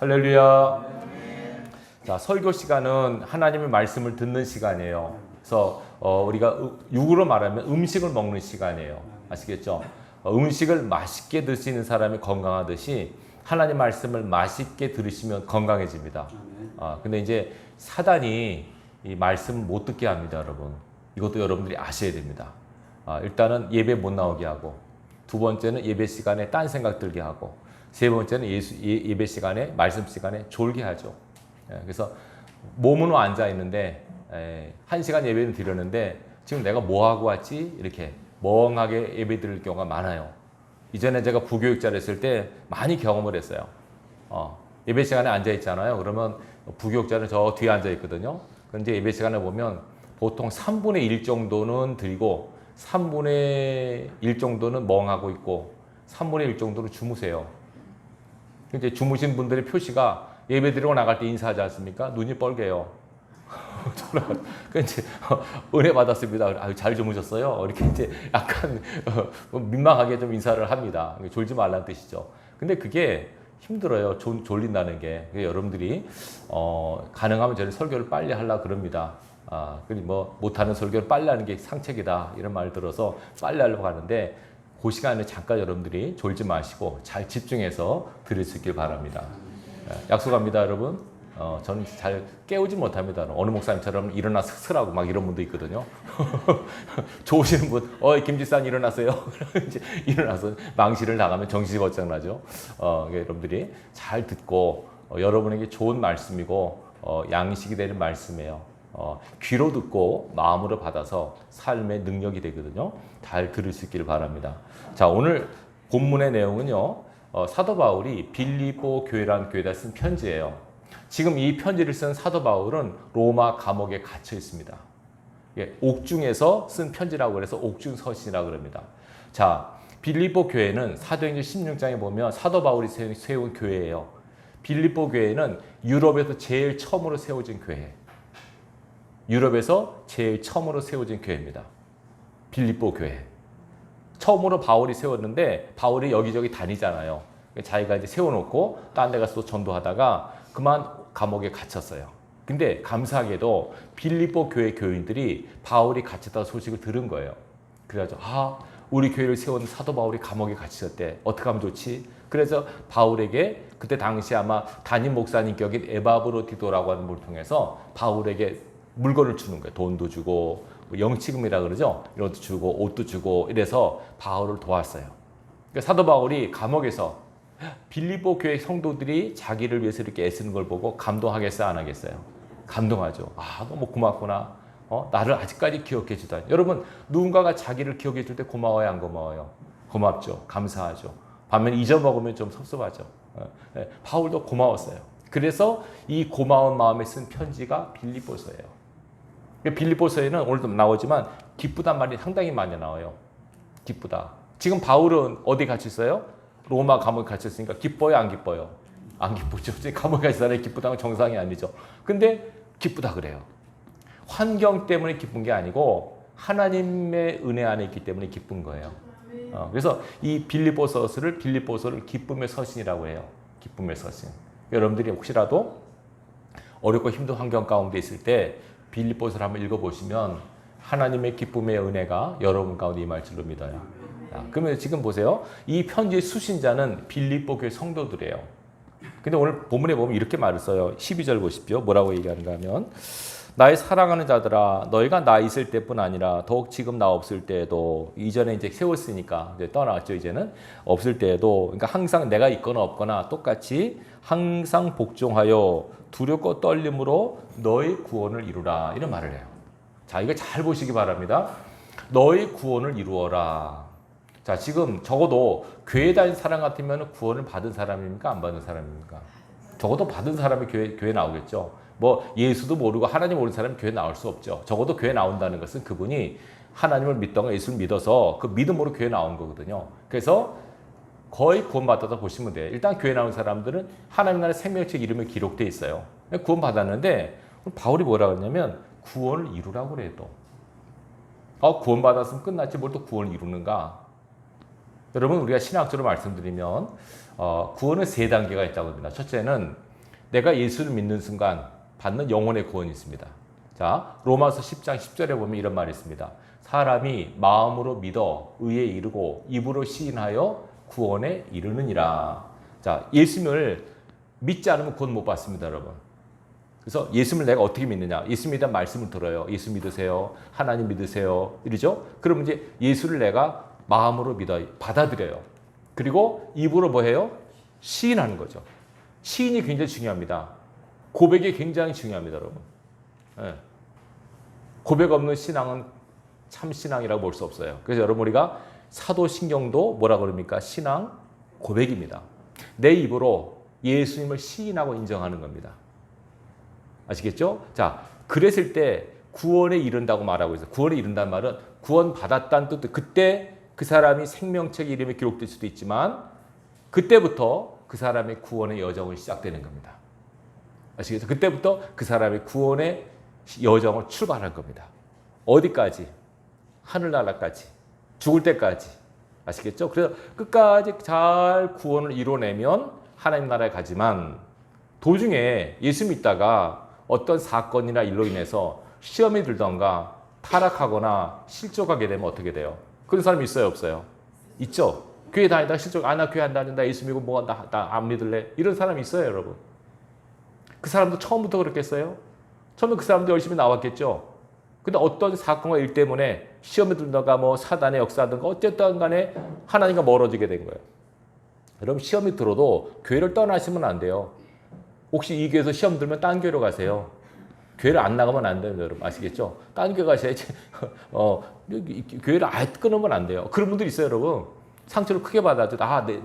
할렐루야. 자, 설교 시간은 하나님의 말씀을 듣는 시간이에요. 그래서 우리가 육으로 말하면 음식을 먹는 시간이에요. 아시겠죠? 음식을 맛있게 들 수 있는 사람이 건강하듯이 하나님 말씀을 맛있게 들으시면 건강해집니다. 근데 이제 사단이 이 말씀을 못 듣게 합니다, 여러분. 이것도 여러분들이 아셔야 됩니다. 일단은 예배 못 나오게 하고, 두 번째는 예배 시간에 딴 생각 들게 하고, 세 번째는 예배 시간에, 말씀 시간에 졸게 하죠. 그래서 몸은 앉아 있는데 1시간 예배는 드렸는데 지금 내가 뭐 하고 왔지? 이렇게 멍하게 예배 드릴 경우가 많아요. 이전에 제가 부교육자를 했을 때 많이 경험을 했어요. 예배 시간에 앉아 있잖아요. 그러면 부교육자는 저 뒤에 앉아 있거든요. 그런데 예배 시간에 보면 보통 3분의 1 정도는 드리고 3분의 1 정도는 멍하고 있고 3분의 1 정도는 주무세요. 이제 주무신 분들의 표시가 예배 드리고 나갈 때 인사하지 않습니까? 눈이 뻘개요. 이제 은혜 받았습니다. 아유, 잘 주무셨어요? 이렇게 이제 약간 민망하게 좀 인사를 합니다. 졸지 말라는 뜻이죠. 근데 그게 힘들어요. 졸린다는 게. 여러분들이 가능하면 저는 설교를 빨리 하려고 그럽니다. 그리고 뭐 못하는 설교를 빨리 하는 게 상책이다 이런 말 들어서 빨리 하려고 하는데 그 시간에 잠깐 여러분들이 졸지 마시고 잘 집중해서 들을 수 있길 바랍니다. 약속합니다, 여러분. 저는 잘 깨우지 못합니다. 어느 목사님처럼 일어나 스스라고 막 이런 분도 있거든요. 좋으시는 분, 김지산 일어나세요. 이제 일어나서 망실을 나가면 정신이 거창나죠. 여러분들이 잘 듣고 여러분에게 좋은 말씀이고 양식이 되는 말씀이에요. 귀로 듣고 마음으로 받아서 삶의 능력이 되거든요. 잘 들을 수 있기를 바랍니다. 자, 오늘 본문의 내용은요. 사도 바울이 빌립보 교회라는 교회에다 쓴 편지예요. 지금 이 편지를 쓴 사도 바울은 로마 감옥에 갇혀 있습니다. 옥중에서 쓴 편지라고 해서 옥중서신이라고 합니다. 자, 빌립보 교회는 사도행전 16장에 보면 사도 바울이 세운 교회예요. 빌립보 교회는 유럽에서 제일 처음으로 세워진 교회. 유럽에서 제일 처음으로 세워진 교회입니다. 빌립보 교회. 처음으로 바울이 세웠는데 바울이 여기저기 다니잖아요. 자기가 이제 세워놓고 딴 데 가서 또 전도하다가 그만 감옥에 갇혔어요. 근데 감사하게도 빌립보 교회 교인들이 바울이 갇혔다는 소식을 들은 거예요. 그래가지고 우리 교회를 세운 사도 바울이 감옥에 갇혔대. 어떻게 하면 좋지? 그래서 바울에게 그때 당시 아마 담임 목사님 격인 에바브로디도라고 하는 분을 통해서 바울에게 물건을 주는 거예요. 돈도 주고 영치금이라 그러죠. 이런 것도 주고 옷도 주고 이래서 바울을 도왔어요. 그러니까 사도 바울이 감옥에서 빌립보 교회 성도들이 자기를 위해서 이렇게 애쓰는 걸 보고 감동하겠어요, 안 하겠어요? 감동하죠. 너무 고맙구나. 나를 아직까지 기억해 주다니. 여러분, 누군가가 자기를 기억해 줄 때 고마워요, 안 고마워요? 고맙죠. 감사하죠. 반면에 잊어먹으면 좀 섭섭하죠. 바울도 고마웠어요. 그래서 이 고마운 마음에 쓴 편지가 빌립보서예요. 빌립보서에는 오늘도 나오지만 기쁘단 말이 상당히 많이 나와요. 기쁘다. 지금 바울은 어디 갇혀 있어요? 로마 감옥에 갇혔으니까 기뻐요, 안 기뻐요? 안 기쁘죠. 감옥에 갇힌 사람이 기쁘다는 건 정상이 아니죠. 근데 기쁘다 그래요. 환경 때문에 기쁜 게 아니고 하나님의 은혜 안에 있기 때문에 기쁜 거예요. 그래서 이 빌립보서를 기쁨의 서신이라고 해요. 기쁨의 서신. 여러분들이 혹시라도 어렵고 힘든 환경 가운데 있을 때 빌립보서를 한번 읽어보시면 하나님의 기쁨의 은혜가 여러분 가운데 임할 줄로 믿어요. 그러면 지금 보세요. 이 편지의 수신자는 빌립보 교회 성도들이에요. 근데 오늘 본문에 보면 이렇게 말을 써요. 12절 보십시오. 뭐라고 얘기하는가 하면 나의 사랑하는 자들아 너희가 나 있을 때뿐 아니라 더욱 지금 나 없을 때에도 이전에 이제 세웠으니까 이제 떠나왔죠. 이제는 없을 때에도 그러니까 항상 내가 있거나 없거나 똑같이 항상 복종하여 두렵고 떨림으로 너의 구원을 이루라 이런 말을 해요. 자, 이거 잘 보시기 바랍니다. 너의 구원을 이루어라. 자, 지금 적어도 교회 다닌 사람 같으면 구원을 받은 사람입니까? 안 받은 사람입니까? 적어도 받은 사람이 교회 나오겠죠. 뭐 예수도 모르고 하나님 모르는 사람이 교회 나올 수 없죠. 적어도 교회 나온다는 것은 그분이 하나님을 믿던가 예수를 믿어서 그 믿음으로 교회 나온 거거든요. 그래서 거의 구원받았다 보시면 돼요. 일단 교회 나온 사람들은 하나님 나라의 생명책 이름이 기록되어 있어요. 구원받았는데 바울이 뭐라고 했냐면 구원을 이루라고 그래요. 또 구원받았으면 끝났지 뭘 또 구원을 이루는가? 여러분, 우리가 신학적으로 말씀드리면 구원은 세 단계가 있다고 합니다. 첫째는 내가 예수를 믿는 순간 받는 영혼의 구원이 있습니다. 자, 로마서 10장 10절에 보면 이런 말이 있습니다. 사람이 마음으로 믿어 의에 이르고 입으로 시인하여 구원에 이르느니라. 자, 예수님을 믿지 않으면 구원 못 받습니다, 여러분. 그래서 예수님을 내가 어떻게 믿느냐? 예수 믿는 말씀을 들어요. 예수 믿으세요. 하나님 믿으세요. 이러죠? 그러면 이제 예수를 내가 마음으로 믿어 받아들여요. 그리고 입으로 뭐 해요? 시인하는 거죠. 시인이 굉장히 중요합니다. 고백이 굉장히 중요합니다, 여러분. 네. 고백 없는 신앙은 참 신앙이라고 볼 수 없어요. 그래서 여러분 우리가 사도신경도 뭐라 그럽니까? 신앙 고백입니다. 내 입으로 예수님을 시인하고 인정하는 겁니다. 아시겠죠? 자, 그랬을 때 구원에 이른다고 말하고 있어요. 구원에 이른다는 말은 구원 받았다는 뜻. 그때 그 사람이 생명책의 이름이 기록될 수도 있지만 그때부터 그 사람의 구원의 여정이 시작되는 겁니다. 아시겠죠? 그때부터 그 사람의 구원의 여정을 출발할 겁니다. 어디까지? 하늘나라까지. 죽을 때까지. 아시겠죠? 그래서 끝까지 잘 구원을 이뤄내면 하나님 나라에 가지만 도중에 예수 믿다가 어떤 사건이나 일로 인해서 시험이 들던가 타락하거나 실족하게 되면 어떻게 돼요? 그런 사람이 있어요, 없어요? 있죠. 교회 다니다가 실족, 나 교회 안 다닌다, 예수 믿고 뭐가 나 안 믿을래? 이런 사람이 있어요, 여러분. 그 사람도 처음부터 그렇겠어요? 처음에 그 사람도 열심히 나왔겠죠. 근데 어떤 사건과 일 때문에 시험에 들다가 뭐 사단의 역사든가 어쨌든 간에 하나님과 멀어지게 된 거예요. 여러분 시험이 들어도 교회를 떠나시면 안 돼요. 혹시 이 교회에서 시험 들면 딴 교회로 가세요. 교회를 안 나가면 안 돼요, 여러분. 아시겠죠? 딴 교회 가셔야지. 교회를 아예 끊으면 안 돼요. 그런 분들 있어요, 여러분. 상처를 크게 받아도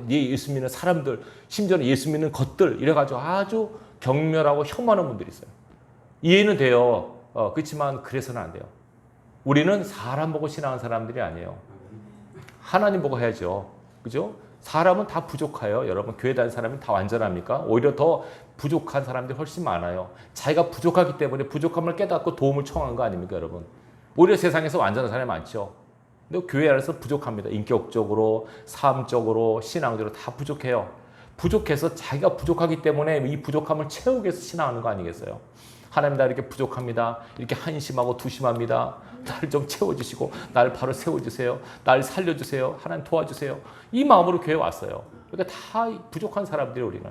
네 예수 믿는 사람들, 심지어는 예수 믿는 것들 이래가지고 아주 경멸하고 혐오하는 분들이 있어요. 이해는 돼요. 그렇지만 그래서는 안 돼요. 우리는 사람 보고 신앙하는 사람들이 아니에요. 하나님 보고 해야죠. 그죠? 사람은 다 부족해요. 여러분 교회 다니는 사람이 다 완전합니까? 오히려 더 부족한 사람들이 훨씬 많아요. 자기가 부족하기 때문에 부족함을 깨닫고 도움을 청한 거 아닙니까, 여러분? 오히려 세상에서 완전한 사람이 많죠. 근데 교회 안에서 부족합니다. 인격적으로, 삶적으로, 신앙적으로 다 부족해요. 부족해서 자기가 부족하기 때문에 이 부족함을 채우기 위해서 신앙하는 거 아니겠어요? 하나님 나 이렇게 부족합니다. 이렇게 한심하고 두심합니다. 나를 좀 채워주시고 나를 바로 세워주세요. 나를 살려주세요. 하나님 도와주세요. 이 마음으로 교회 왔어요. 그러니까 다 부족한 사람들이 우리는.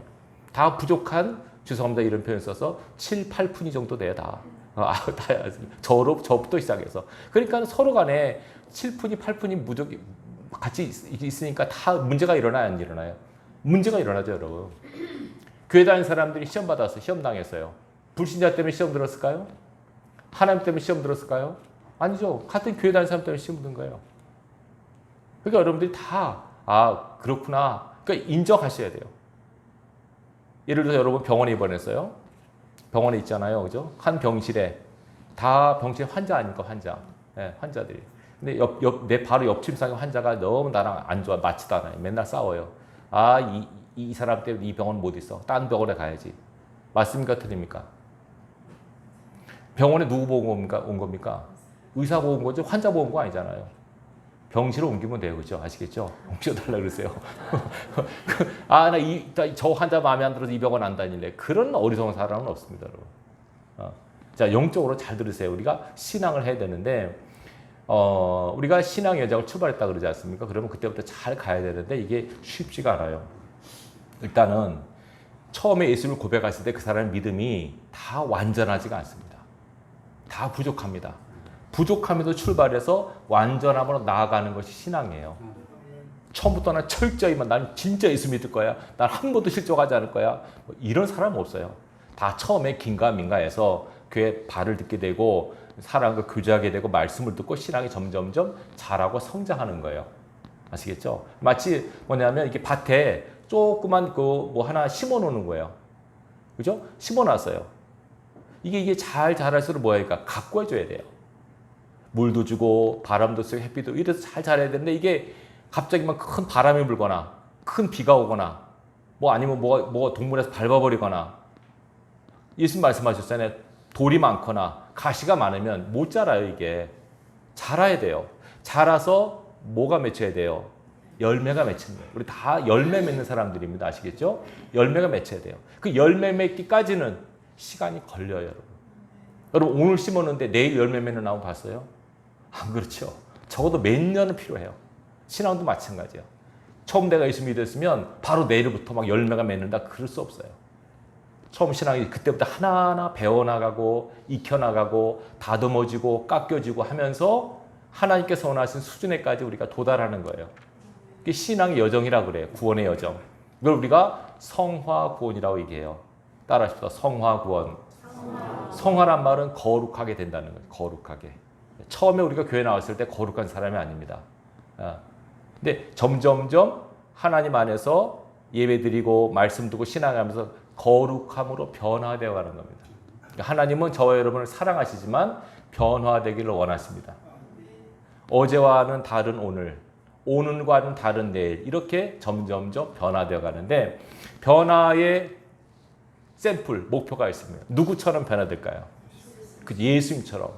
다 부족한, 죄송합니다 이런 표현 써서 7, 8푼이 정도 돼요 다. 저부터 시작해서. 그러니까 서로 간에 7푼이 8푼이 무적이 같이 있으니까 다 문제가 일어나요 안 일어나요? 문제가 일어나죠 여러분. 교회 다니는 사람들이 시험 받았어요. 시험 당했어요. 불신자 때문에 시험 들었을까요? 하나님 때문에 시험 들었을까요? 아니죠. 같은 교회 다니는 사람 때문에 시험 든 거예요. 그러니까 여러분들이 다 그렇구나. 그러니까 인정하셔야 돼요. 예를 들어서 여러분 병원에 입원했어요. 병원에 있잖아요. 그죠? 한 병실에 다 병실 환자 아닙니까? 환자. 네, 환자들이. 근데 내 바로 옆 침상의 환자가 너무 나랑 안 좋아. 맞지도 않아요. 맨날 싸워요. 이 사람 때문에 이 병원 못 있어. 딴 병원에 가야지. 맞습니까? 틀립니까? 병원에 누구 보고 온 겁니까? 의사 보고 온 거죠? 환자 보고 온 거 아니잖아요. 병실로 옮기면 돼요. 그죠? 아시겠죠? 옮겨달라 그러세요. 저 환자 마음에 안 들어서 이 병원 안 다닐래. 그런 어리석은 사람은 없습니다. 여러분. 자, 영적으로 잘 들으세요. 우리가 신앙을 해야 되는데, 우리가 신앙 여정을 출발했다 그러지 않습니까? 그러면 그때부터 잘 가야 되는데 이게 쉽지가 않아요. 일단은 처음에 예수를 고백했을 때 그 사람의 믿음이 다 완전하지가 않습니다. 다 부족합니다. 부족함에도 출발해서 완전함으로 나아가는 것이 신앙이에요. 처음부터 난 철저히만 난 진짜 예수 믿을 거야. 난 한 번도 실족하지 않을 거야. 뭐 이런 사람은 없어요. 다 처음에 긴가민가해서 교회 발을 듣게 되고 사람과 교제하게 되고 말씀을 듣고 신앙이 점점점 자라고 성장하는 거예요. 아시겠죠? 마치 뭐냐면 이게 밭에 조그만 뭐 하나 심어 놓는 거예요. 그죠? 심어 놨어요. 이게 잘 자랄수록 뭐니까 가꿔줘야 돼요. 물도 주고 바람도 쐬고 햇빛도 이래서 잘 자라야 되는데 이게 갑자기 막 큰 바람이 불거나 큰 비가 오거나 뭐 아니면 뭐가 동물에서 밟아버리거나 예수님 말씀하셨잖아요. 돌이 많거나 가시가 많으면 못 자라요. 이게 자라야 돼요. 자라서 뭐가 맺혀야 돼요? 열매가 맺히는 거예요. 우리 다 열매 맺는 사람들입니다. 아시겠죠? 열매가 맺혀야 돼요. 그 열매 맺기까지는 시간이 걸려요, 여러분. 여러분 오늘 심었는데 내일 열매 맺는 나무 봤어요? 안 그렇죠. 적어도 몇 년은 필요해요. 신앙도 마찬가지예요. 처음 내가 예수 믿었으면 바로 내일부터 막 열매가 맺는다 그럴 수 없어요. 처음 신앙이 그때부터 하나하나 배워나가고 익혀나가고 다듬어지고 깎여지고 하면서 하나님께서 원하신 수준에까지 우리가 도달하는 거예요. 이게 신앙의 여정이라 그래요. 구원의 여정. 이걸 우리가 성화구원이라고 얘기해요. 따라하십시오. 성화구원. 성화란 말은 거룩하게 된다는 거예요. 거룩하게. 처음에 우리가 교회 나왔을 때 거룩한 사람이 아닙니다. 근데 점점점 하나님 안에서 예배드리고 말씀 듣고 신앙하면서 거룩함으로 변화되어 가는 겁니다. 하나님은 저와 여러분을 사랑하시지만 변화되기를 원하십니다. 어제와는 다른 오늘, 오늘과는 다른 내일 이렇게 점점점 변화되어 가는데 변화의 샘플, 목표가 있습니다. 누구처럼 변화될까요? 예수님처럼.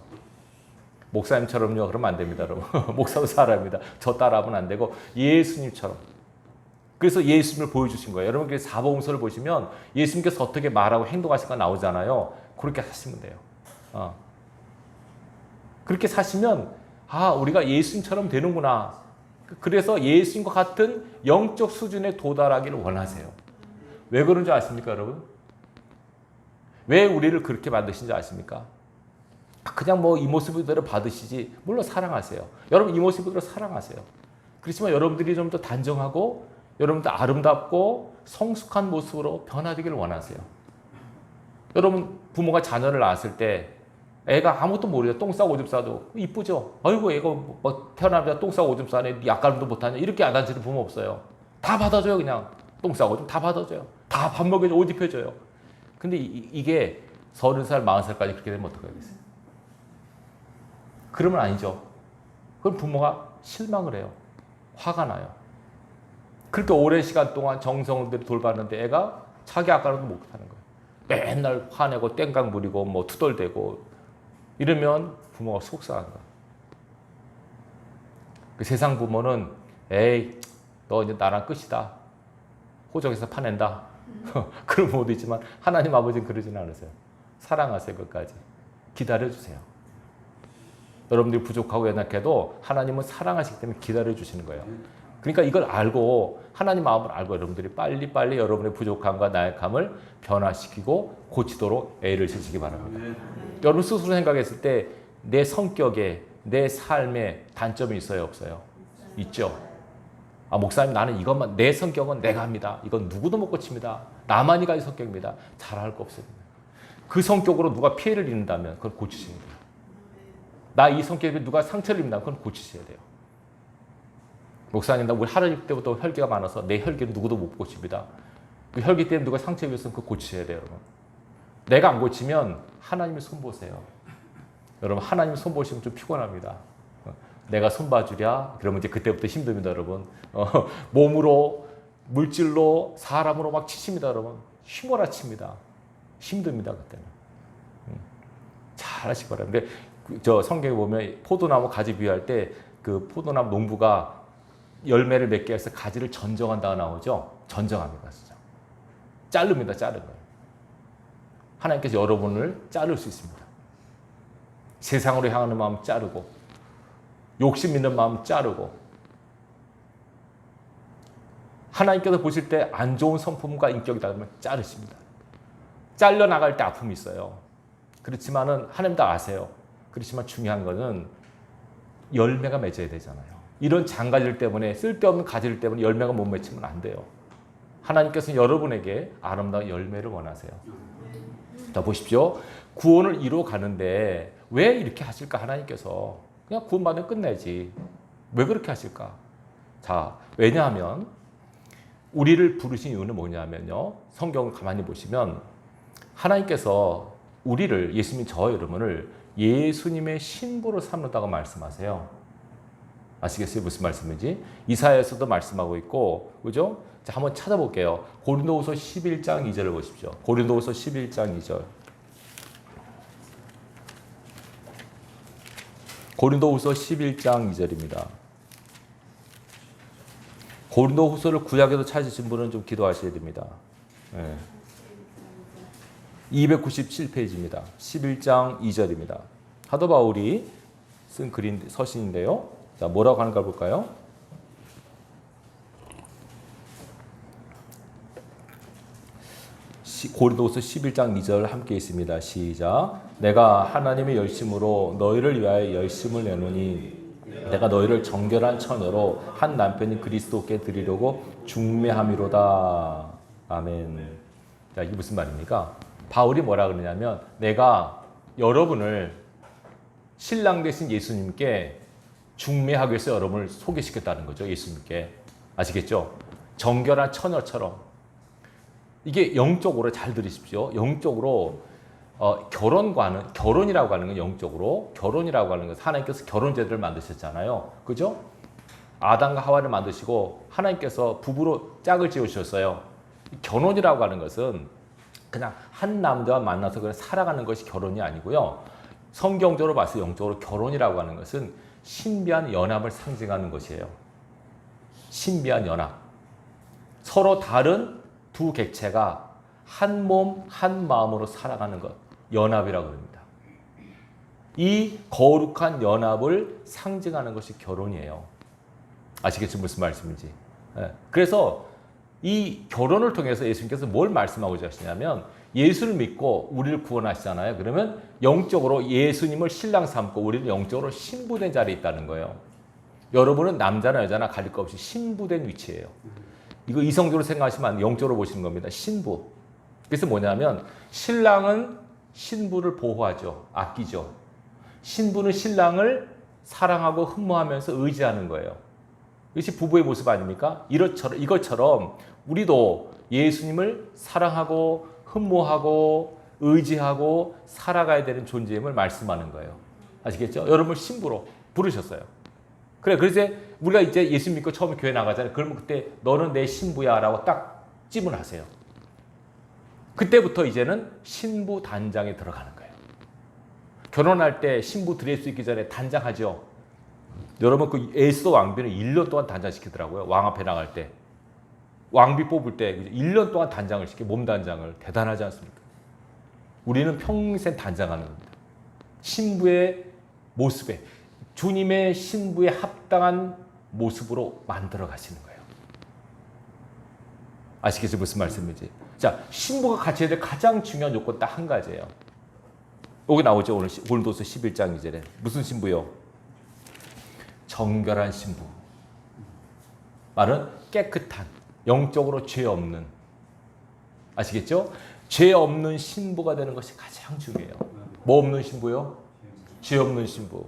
목사님처럼요. 그러면 안 됩니다, 여러분. 목사도 사람입니다. 저 따라하면 안 되고 예수님처럼. 그래서 예수님을 보여주신 거예요. 여러분 그 사복음서를 보시면 예수님께서 어떻게 말하고 행동하시가 나오잖아요. 그렇게 사시면 돼요. 그렇게 사시면 우리가 예수님처럼 되는구나. 그래서 예수님과 같은 영적 수준에 도달하기를 원하세요. 왜 그런 줄 아십니까, 여러분? 왜 우리를 그렇게 만드신 줄 아십니까? 그냥 뭐 이 모습 그대로 받으시지. 물론 사랑하세요. 여러분 이 모습 그대로 사랑하세요. 그렇지만 여러분들이 좀 더 단정하고 여러분들 아름답고 성숙한 모습으로 변화되기를 원하세요. 여러분 부모가 자녀를 낳았을 때 애가 아무것도 모르죠. 똥 싸고 오줌 싸도 이쁘죠. 아이고 애가 뭐 태어나자마자 똥 싸고 오줌 싸네. 약간도 못하냐. 이렇게 안 하시는 부모 없어요. 다 받아줘요. 그냥 똥 싸고 오줌 다 받아줘요. 다 밥 먹여줘. 옷 입혀줘요. 근데 이게 30살 40살까지 그렇게 되면 어떡하겠어요? 그러면 아니죠. 그럼 부모가 실망을 해요. 화가 나요. 그렇게 오랜 시간 동안 정성을 들여 돌봤는데 애가 자기 아까는 못하는 거예요. 맨날 화내고 땡깡 부리고 뭐 투덜대고 이러면 부모가 속상한 거예요. 그 세상 부모는 에이 너 이제 나랑 끝이다. 호적에서 파낸다. 그런 부모도 있지만 하나님 아버지는 그러지는 않으세요. 사랑하세요. 끝까지. 기다려주세요. 여러분들이 부족하고 연약해도 하나님은 사랑하시기 때문에 기다려주시는 거예요. 그러니까 이걸 알고 하나님 마음을 알고 여러분들이 빨리빨리 여러분의 부족함과 나약함을 변화시키고 고치도록 애를 쓰시기 바랍니다. 여러분 스스로 생각했을 때 내 성격에 내 삶에 단점이 있어요? 없어요? 있죠. 목사님 나는 이것만 내 성격은 내가 합니다. 이건 누구도 못 고칩니다. 나만이 가진 성격입니다. 잘할 거 없습니다. 그 성격으로 누가 피해를 입는다면 그걸 고치시면 돼요. 나 이 성격에 누가 상처를 입는다면 그건 고치셔야 돼요. 목사님 나 우리 할아버지 때부터 혈기가 많아서 내 혈기는 누구도 못 고칩니다. 그 혈기 때문에 누가 상처 입었으면 그거 고치셔야 돼요. 여러분. 내가 안 고치면 하나님이 손보세요. 여러분 하나님 손보시면 좀 피곤합니다. 내가 손봐주랴 그러면 이제 그때부터 힘듭니다. 여러분. 몸으로 물질로 사람으로 막 치십니다. 여러분. 휘몰아칩니다. 힘듭니다. 그때는. 잘 하시기 바랍니다. 근데 저 성경에 보면 포도나무 가지 비유할 때 그 포도나무 농부가 열매를 맺게 해서 가지를 전정한다가 나오죠. 전정합니다. 진짜. 자릅니다. 자른 거예요. 하나님께서 여러분을 자를 수 있습니다. 세상으로 향하는 마음 자르고 욕심 있는 마음 자르고 하나님께서 보실 때 안 좋은 성품과 인격이다 그러면 자르십니다. 잘려나갈 때 아픔이 있어요. 그렇지만은 하나님도 아세요. 그렇지만 중요한 거는 열매가 맺어야 되잖아요. 이런 장가지를 때문에 쓸데없는 가지를 때문에 열매가 못 맺히면 안 돼요. 하나님께서는 여러분에게 아름다운 열매를 원하세요. 자 보십시오. 구원을 이루어 가는데 왜 이렇게 하실까 하나님께서. 그냥 구원받으면 끝내지. 왜 그렇게 하실까? 자 왜냐하면 우리를 부르신 이유는 뭐냐면요. 성경을 가만히 보시면 하나님께서 우리를 예수님 저와 여러분을 예수님의 신부로 삼는다고 말씀하세요. 아시겠어요? 무슨 말씀인지? 이사야에서도 말씀하고 있고 그죠? 자, 한번 찾아볼게요. 고린도후서 11장 2절을 보십시오. 고린도후서 11장 2절. 고린도후서 11장 2절입니다. 고린도후서를 구약에도 찾으신 분은 좀 기도하셔야 됩니다. 네. 297페이지입니다. 11장 2절입니다. 사도 바울이 쓴 글인 서신인데요. 자, 뭐라고 하는가 볼까요? 고린도후서 11장 2절 함께 있습니다. 시작. 내가 하나님의 열심으로 너희를 위하여 열심을 내노니 내가 너희를 정결한 처녀로 한 남편인 그리스도께 드리려고 중매함이로다. 아멘. 자, 이게 무슨 말입니까? 바울이 뭐라 그러냐면 내가 여러분을 신랑 되신 예수님께 중매하기 위해서 여러분을 소개시켰다는 거죠. 예수님께. 아시겠죠? 정결한 처녀처럼. 이게 영적으로 잘 들으십시오. 영적으로 결혼이라고 하는 건 영적으로 결혼이라고 하는 것은 하나님께서 결혼 제도를 만드셨잖아요. 그죠? 아담과 하와를 만드시고 하나님께서 부부로 짝을 지으셨어요. 결혼이라고 하는 것은 그냥 한 남자와 만나서 그냥 살아가는 것이 결혼이 아니고요. 성경적으로 봐서 영적으로 결혼이라고 하는 것은 신비한 연합을 상징하는 것이에요. 신비한 연합. 서로 다른 두 객체가 한 몸, 한 마음으로 살아가는 것. 연합이라고 합니다. 이 거룩한 연합을 상징하는 것이 결혼이에요. 아시겠죠? 무슨 말씀인지. 네. 그래서 이 결혼을 통해서 예수님께서 뭘 말씀하고 계시냐면 예수를 믿고 우리를 구원하시잖아요. 그러면 영적으로 예수님을 신랑 삼고 우리는 영적으로 신부된 자리에 있다는 거예요. 여러분은 남자나 여자나 가릴 것 없이 신부된 위치예요. 이거 이성적으로 생각하시면 안 돼요. 영적으로 보시는 겁니다. 신부. 그래서 뭐냐면 신랑은 신부를 보호하죠. 아끼죠. 신부는 신랑을 사랑하고 흠모하면서 의지하는 거예요. 이것이 부부의 모습 아닙니까? 이것처럼 우리도 예수님을 사랑하고 흠모하고 의지하고 살아가야 되는 존재임을 말씀하는 거예요. 아시겠죠? 여러분을 신부로 부르셨어요. 그래서 우리가 이제 예수 믿고 처음에 교회 나가잖아요. 그러면 그때 너는 내 신부야 라고 딱 찜을.하세요. 그때부터 이제는 신부 단장에 들어가는 거예요. 결혼할 때 신부 드레스 입기 전에 단장하죠. 여러분 그 에스더 왕비는 1년 동안 단장시키더라고요. 왕 앞에 나갈 때. 왕비 뽑을 때 1년 동안 단장을 시켜. 몸 단장을. 대단하지 않습니까? 우리는 평생 단장하는 겁니다. 신부의 모습에 주님의 신부에 합당한 모습으로 만들어 가시는 거예요. 아시겠죠? 무슨 말씀인지. 자, 신부가 갖춰야 될 가장 중요한 요건 딱 한 가지예요. 여기 나오죠. 오늘 고린도서 11장 2절에. 무슨 신부요? 정결한 신부. 말은 깨끗한, 영적으로 죄 없는. 아시겠죠? 죄 없는 신부가 되는 것이 가장 중요해요. 뭐 없는 신부요? 죄 없는 신부.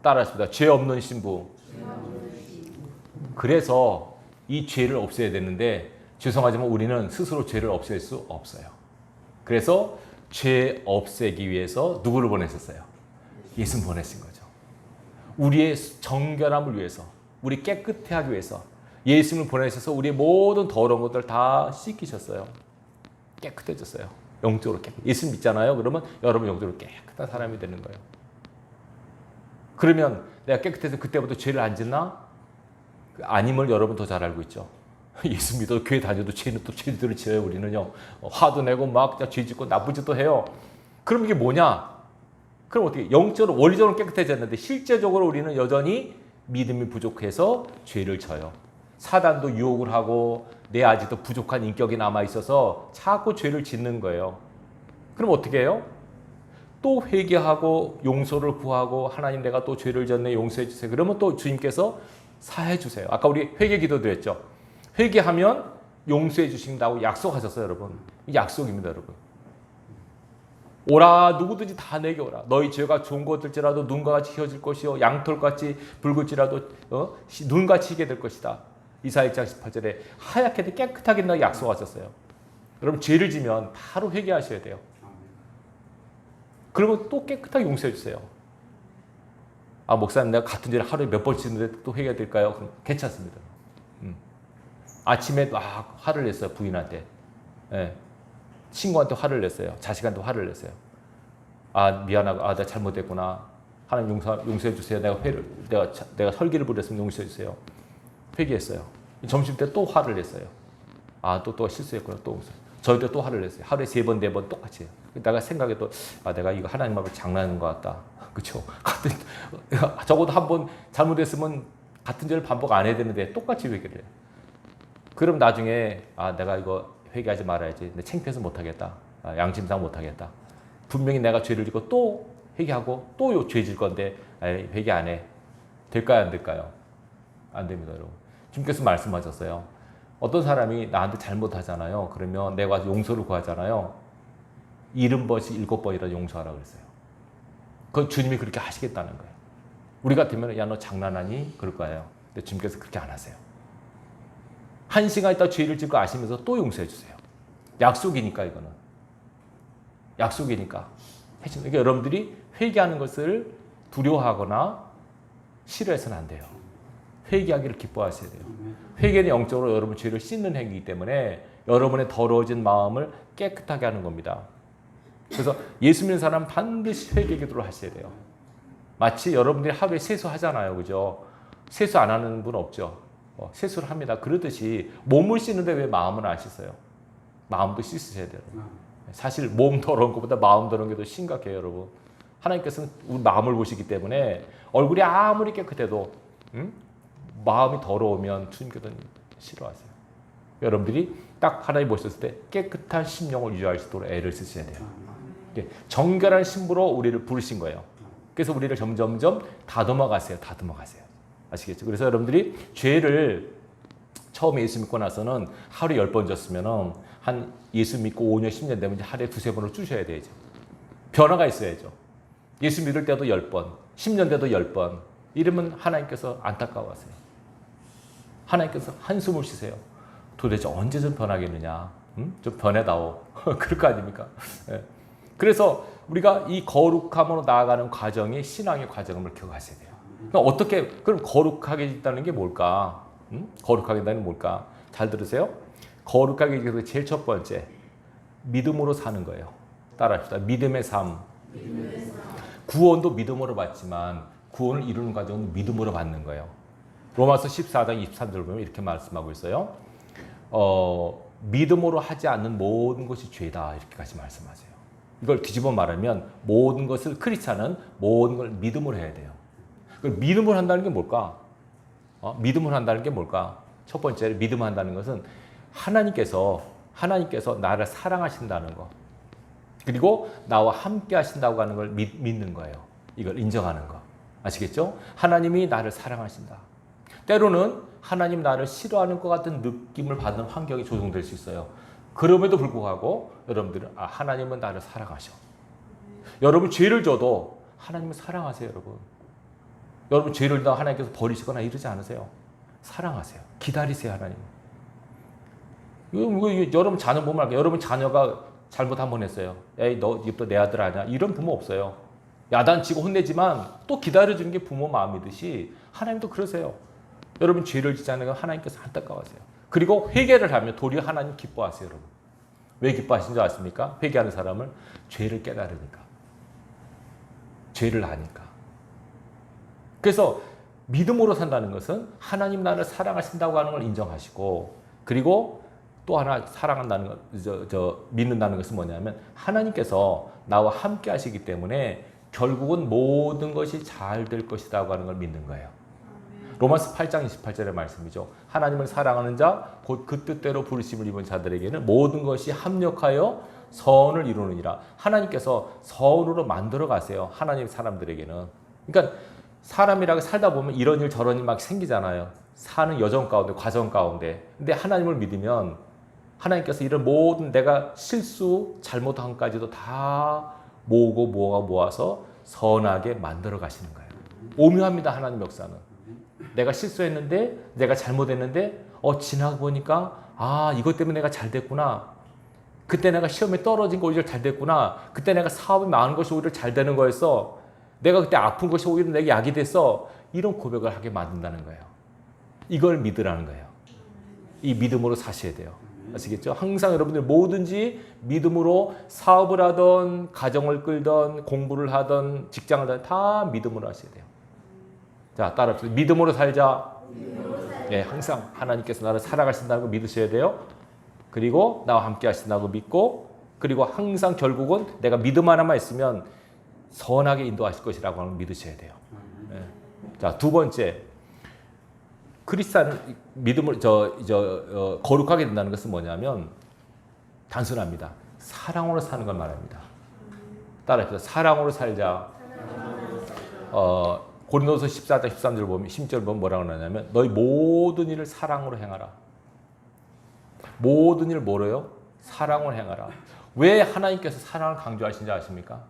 따라하십니다. 죄 없는 신부. 그래서 이 죄를 없애야 되는데 죄송하지만 우리는 스스로 죄를 없앨 수 없어요. 그래서 죄 없애기 위해서 누구를 보내셨어요? 예수님 보내신 거죠. 우리의 정결함을 위해서, 우리 깨끗해 하기 위해서 예수님을 보내셔서 우리의 모든 더러운 것들을 다 씻기셨어요. 깨끗해졌어요. 영적으로 깨끗. 예수님 믿잖아요. 그러면 여러분 영적으로 깨끗한 사람이 되는 거예요. 그러면 내가 깨끗해서 그때부터 죄를 안 짓나? 아님을 여러분 더 잘 알고 있죠. 예수 믿어 교회 다녀도 죄는 또 죄들을 지어요. 우리는요. 화도 내고 막 죄 짓고 나쁜 짓도 해요. 그럼 이게 뭐냐? 그럼 어떻게 영적으로 원리적으로 깨끗해졌는데 실제적으로 우리는 여전히 믿음이 부족해서 죄를 져요. 사단도 유혹을 하고 내 아직도 부족한 인격이 남아있어서 자꾸 죄를 짓는 거예요. 그럼 어떻게 해요? 또 회개하고 용서를 구하고 하나님 내가 또 죄를 졌네 용서해 주세요. 그러면 또 주님께서 사해 주세요. 아까 우리 회개 기도 드렸죠. 회개하면 용서해 주신다고 약속하셨어요. 여러분. 약속입니다. 여러분. 오라 누구든지 다 내게 오라. 너희 죄가 좋은 것들지라도 눈과 같이 휘어질 것이요 양털같이 붉을지라도 눈같이 희게 될 것이다. 이사야 1장 18절에 하얗게 깨끗하게 된다고 약속하셨어요. 여러분 죄를 지면 바로 회개하셔야 돼요. 그러면 또 깨끗하게 용서해 주세요. 아 목사님 내가 같은 죄를 하루에 몇 번 짓는데 또 회개해야 될까요? 그럼 괜찮습니다. 아침에 막 화를 냈어요. 부인한테. 네. 친구한테 화를 냈어요. 자식한테 화를 냈어요. 아 미안하고 아 내가 잘못했구나. 하나님 용서해 주세요. 내가 설기를 부렸으면 용서해 주세요. 회개했어요. 점심 때 또 화를 냈어요. 아, 또 실수했구나. 또 저희 때 또 화를 냈어요. 하루에 3번, 4번 똑같이 해요. 내가 생각해도 내가 이거 하나님 앞에 장난하는 것 같다. 그렇죠? 적어도 한 번 잘못했으면 같은 죄를 반복 안 해야 되는데 똑같이 회개를 해요. 그럼 나중에 내가 이거 회개하지 말아야지. 근데 창피해서 못하겠다. 양심상 못하겠다. 분명히 내가 죄를 짓고 또 회개하고 또 죄 질 건데 회개 안 해. 될까요? 안 될까요? 안 됩니다, 여러분. 주님께서 말씀하셨어요. 어떤 사람이 나한테 잘못하잖아요. 그러면 내가 용서를 구하잖아요. 70번씩 7번이라 용서하라고 그랬어요. 그건 주님이 그렇게 하시겠다는 거예요. 우리 같으면 야, 너 장난하니? 그럴 거예요. 근데 주님께서 그렇게 안 하세요. 1시간 있다 죄를 짓고 아시면서 또 용서해 주세요. 약속이니까 이거는. 약속이니까. 그러니까 여러분들이 회개하는 것을 두려워하거나 싫어해서는 안 돼요. 회개하기를 기뻐하셔야 돼요. 회개는 영적으로 여러분 죄를 씻는 행위이기 때문에 여러분의 더러워진 마음을 깨끗하게 하는 겁니다. 그래서 예수 믿는 사람은 반드시 회개 기도를 하셔야 돼요. 마치 여러분들이 하루에 세수하잖아요. 그죠? 세수 안 하는 분 없죠? 세수를 합니다. 그러듯이 몸을 씻는데 왜 마음은 안 씻어요? 마음도 씻으셔야 돼요. 사실 몸 더러운 것보다 마음 더러운 게 더 심각해요, 여러분. 하나님께서는 우리 마음을 보시기 때문에 얼굴이 아무리 깨끗해도 마음이 더러우면 주님께서는 싫어하세요. 여러분들이 딱 하나님 보셨을 때 깨끗한 심령을 유지할 수 있도록 애를 쓰셔야 돼요. 정결한 신부로 우리를 부르신 거예요. 그래서 우리를 점점점 다듬어 가세요. 다듬어 가세요. 아시겠죠? 그래서 여러분들이 죄를 처음에 예수 믿고 나서는 하루에 10번 졌으면 한 예수 믿고 5년, 10년 되면 이제 하루에 2-3번을 주셔야 되죠. 변화가 있어야죠. 예수 믿을 때도 10번, 10년 돼도 10번. 이러면 하나님께서 안타까워하세요. 하나님께서 한숨을 쉬세요. 도대체 언제 좀 변하겠느냐? 좀 변해다오. 그럴 거 아닙니까? 네. 그래서 우리가 이 거룩함으로 나아가는 과정이 신앙의 과정을 기억하셔야 돼요. 그럼 거룩하게 있다는 게 뭘까? 거룩하게 있다는 게 뭘까? 잘 들으세요. 거룩하게 있다는 게 제일 첫 번째, 믿음으로 사는 거예요. 따라합시다. 믿음의 삶. 구원도 믿음으로 받지만 구원을 이루는 과정은 믿음으로 받는 거예요. 로마서 14장 23절 보면 이렇게 말씀하고 있어요. 믿음으로 하지 않는 모든 것이 죄다. 이렇게까지 말씀하세요. 이걸 뒤집어 말하면 모든 것을 크리스찬은 모든 걸 믿음으로 해야 돼요. 믿음으로 한다는 게 뭘까? 믿음으로 한다는 게 뭘까? 첫 번째 믿음을 한다는 것은 하나님께서 나를 사랑하신다는 거. 그리고 나와 함께 하신다고 하는 걸 믿는 거예요. 이걸 인정하는 거. 아시겠죠? 하나님이 나를 사랑하신다. 때로는 하나님 나를 싫어하는 것 같은 느낌을 받는 환경이 조성될 수 있어요. 그럼에도 불구하고 여러분들은 하나님은 나를 사랑하셔. 여러분 죄를 져도 하나님은 사랑하세요, 여러분. 여러분 죄를 다 하나님께서 버리시거나 이러지 않으세요. 사랑하세요. 기다리세요, 하나님. 여러분 자녀 보면 알게요. 여러분 자녀가 잘못 한 번 했어요. 에이, 너 이것도 내 아들 아니야? 이런 부모 없어요. 야단치고 혼내지만 또 기다려주는 게 부모 마음이듯이 하나님도 그러세요. 여러분 죄를 짓지 않으면 하나님께서 안타까워하세요. 그리고 회개를 하면 도리어 하나님 기뻐하세요, 여러분. 왜 기뻐하시는 줄 아십니까? 회개하는 사람을 죄를 깨달으니까. 죄를 아니까. 그래서 믿음으로 산다는 것은 하나님 나를 사랑하신다고 하는 걸 인정하시고, 그리고 또 하나 사랑한다는 것, 믿는다는 것은 뭐냐면 하나님께서 나와 함께 하시기 때문에 결국은 모든 것이 잘 될 것이라고 하는 걸 믿는 거예요. 로마서 8장 28절의 말씀이죠. 하나님을 사랑하는 자, 곧 그 뜻대로 부르심을 입은 자들에게는 모든 것이 합력하여 선을 이루느니라. 하나님께서 선으로 만들어 가세요. 하나님 사람들에게는. 그러니까 사람이라고 살다 보면 이런 일 저런 일 막 생기잖아요. 사는 여정 가운데, 과정 가운데. 근데 하나님을 믿으면 하나님께서 이런 모든 내가 실수, 잘못한 것까지도 다 모아서 선하게 만들어 가시는 거예요. 오묘합니다, 하나님 역사는. 내가 실수했는데, 내가 잘못했는데, 지나고 보니까, 이것 때문에 내가 잘 됐구나. 그때 내가 시험에 떨어진 거 오히려 잘 됐구나. 그때 내가 사업이 망한 것이 오히려 잘 되는 거였어. 내가 그때 아픈 것이 오히려 내게 약이 됐어. 이런 고백을 하게 만든다는 거예요. 이걸 믿으라는 거예요. 이 믿음으로 사셔야 돼요. 아시겠죠? 항상 여러분들 뭐든지 믿음으로 사업을 하던, 가정을 끌던, 공부를 하던, 직장을 하던 다 믿음으로 하셔야 돼요. 자, 따라합시다. 믿음으로 살자. 예, 항상 하나님께서 나를 살아가신다는 걸 믿으셔야 돼요. 그리고 나와 함께 하신다는 걸 믿고, 그리고 항상 결국은 내가 믿음 하나만 있으면 선하게 인도하실 것이라고 하는 걸 믿으셔야 돼요. 예. 자, 두 번째, 크리스찬 믿음을 거룩하게 된다는 것은 뭐냐면 단순합니다. 사랑으로 사는 걸 말합니다. 따라해서 사랑으로 살자. 고린도서 14장 13절 보면 10절 보면 뭐라고 하냐면 너희 모든 일을 사랑으로 행하라. 모든 일을 뭐로요? 사랑으로 행하라. 왜 하나님께서 사랑을 강조하신지 아십니까?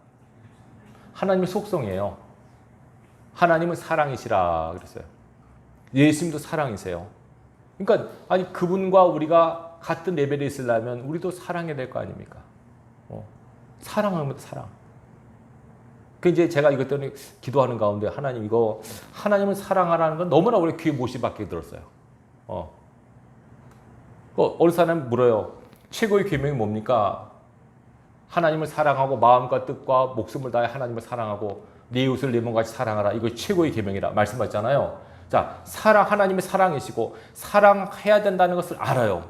하나님의 속성이에요. 하나님은 사랑이시라 그랬어요. 예수님도 사랑이세요. 그러니까 아니 그분과 우리가 같은 레벨에 있으려면 우리도 사랑해야 될 거 아닙니까? 사랑하면 사랑. 그 이제 제가 이것 때문에 기도하는 가운데 하나님 이거 하나님을 사랑하라는 건 너무나 우리 귀에 못이 박히게 들었어요. 어느 사람 물어요. 최고의 계명이 뭡니까? 하나님을 사랑하고 마음과 뜻과 목숨을 다해 하나님을 사랑하고 내 이웃을 내 몸같이 사랑하라. 이거 최고의 계명이라 말씀하셨잖아요. 자, 하나님의 사랑이시고 사랑해야 된다는 것을 알아요.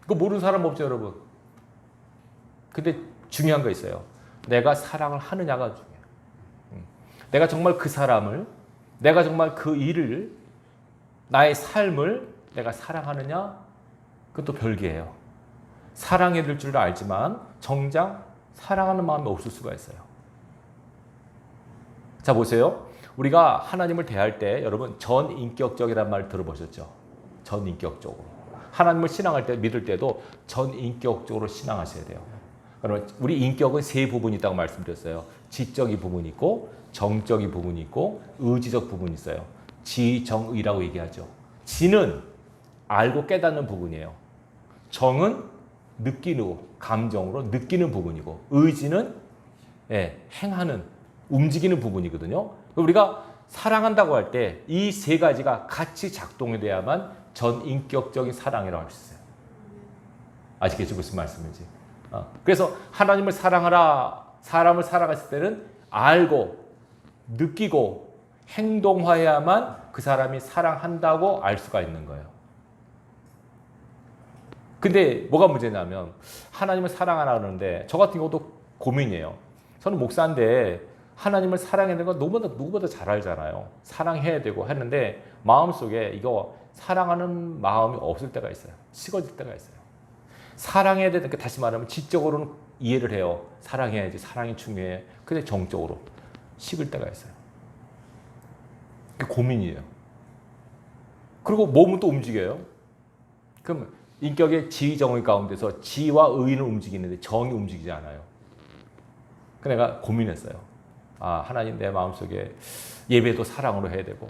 그거 모르는 사람 없죠, 여러분. 근데 중요한 거 있어요. 내가 사랑을 하느냐가 중요해요. 내가 정말 그 사람을, 내가 정말 그 일을, 나의 삶을 내가 사랑하느냐? 그것도 별개예요. 사랑해야 될 줄 알지만 정작 사랑하는 마음이 없을 수가 있어요. 자, 보세요. 우리가 하나님을 대할 때 여러분 전인격적이라는 말 들어보셨죠? 전인격적으로. 하나님을 신앙할 때, 믿을 때도 전인격적으로 신앙하셔야 돼요. 그러면 우리 인격은 세 부분이 있다고 말씀드렸어요. 지적인 부분이 있고 정적인 부분이 있고 의지적 부분이 있어요. 지정의라고 얘기하죠. 지는 알고 깨닫는 부분이에요. 정은 느끼는, 감정으로 느끼는 부분이고 의지는 행하는, 움직이는 부분이거든요. 우리가 사랑한다고 할 때 이 세 가지가 같이 작동이 돼야만 전인격적인 사랑이라고 할 수 있어요. 아시겠죠? 무슨 말씀인지. 그래서 하나님을 사랑하라, 사람을 사랑했을 때는 알고 느끼고 행동해야만 그 사람이 사랑한다고 알 수가 있는 거예요. 근데 뭐가 문제냐면 하나님을 사랑하라 그러는데 저 같은 경우도 고민이에요. 저는 목사인데 하나님을 사랑해야 되는 건 누구보다 잘 알잖아요. 사랑해야 되고 하는데 마음속에 이거 사랑하는 마음이 없을 때가 있어요. 식어질 때가 있어요. 사랑해야 되는 게 다시 말하면 지적으로는 이해를 해요. 사랑해야지. 사랑이 중요해. 근데 정적으로 식을 때가 있어요. 그게 고민이에요. 그리고 몸은 또 움직여요. 그럼 인격의 지정의 가운데서 지와 의는 움직이는데 정이 움직이지 않아요. 그래서 내가 고민했어요. 아, 하나님 내 마음속에 예배도 사랑으로 해야 되고